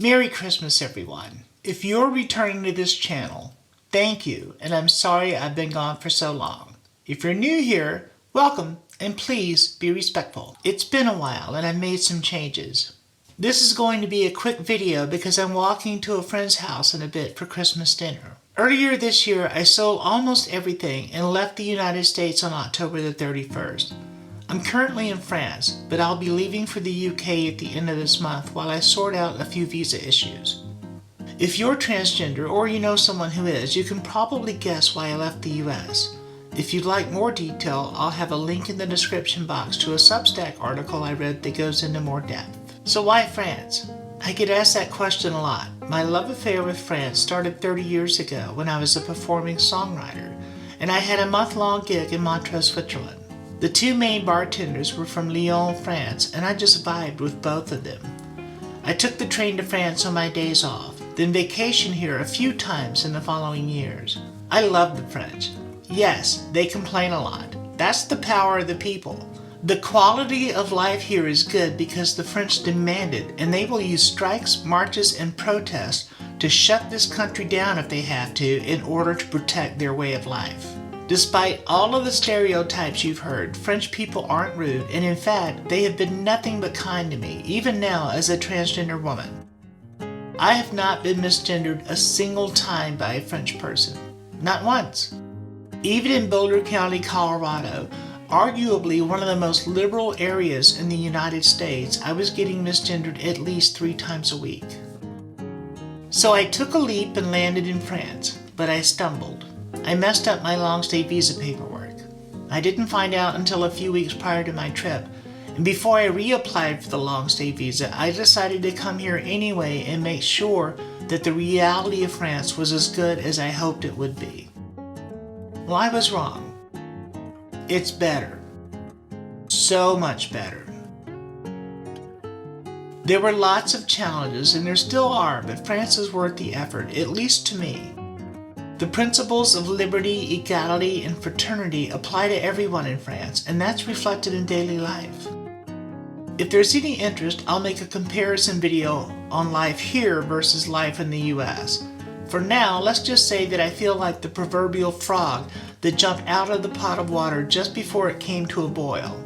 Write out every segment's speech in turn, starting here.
Merry Christmas, everyone. If you're returning to this channel, thank you, and I'm sorry I've been gone for so long. If you're new here, welcome, and please be respectful. It's been a while, and I've made some changes. This is going to be a quick video because I'm walking to a friend's house in a bit for Christmas dinner. Earlier this year, I sold almost everything and left the United States on October the 31st. I'm currently in France, but I'll be leaving for the UK at the end of this month while I sort out a few visa issues. If you're transgender or you know someone who is, you can probably guess why I left the US. If you'd like more detail, I'll have a link in the description box to a Substack article I read that goes into more depth. So why France? I get asked that question a lot. My love affair with France started 30 years ago when I was a performing songwriter, and I had a month-long gig in Montreux, Switzerland. The two main bartenders were from Lyon, France, and I just vibed with both of them. I took the train to France on my days off, then vacationed here a few times in the following years. I love the French. Yes, they complain a lot. That's the power of the people. The quality of life here is good because the French demand it, and they will use strikes, marches, and protests to shut this country down if they have to in order to protect their way of life. Despite all of the stereotypes you've heard, French people aren't rude, and in fact, they have been nothing but kind to me, even now as a transgender woman. I have not been misgendered a single time by a French person. Not once. Even in Boulder County, Colorado, arguably one of the most liberal areas in the United States, I was getting misgendered at least 3 times a week. So I took a leap and landed in France, but I stumbled. I messed up my long-stay visa paperwork. I didn't find out until a few weeks prior to my trip, and before I reapplied for the long-stay visa, I decided to come here anyway and make sure that the reality of France was as good as I hoped it would be. Well, I was wrong. It's better. So much better. There were lots of challenges, and there still are, but France is worth the effort, at least to me. The principles of liberty, equality, and fraternity apply to everyone in France, and that's reflected in daily life. If there's any interest, I'll make a comparison video on life here versus life in the US. For now, let's just say that I feel like the proverbial frog that jumped out of the pot of water just before it came to a boil.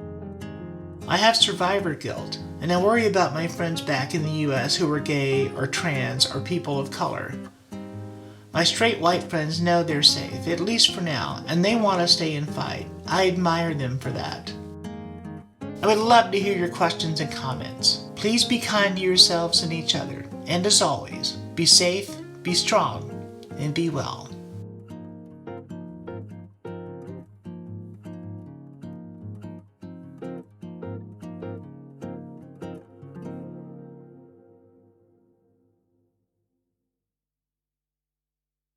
I have survivor guilt, and I worry about my friends back in the US who are gay or trans or people of color. My straight white friends know they're safe, at least for now, and they want to stay and fight. I admire them for that. I would love to hear your questions and comments. Please be kind to yourselves and each other. And as always, be safe, be strong, and be well.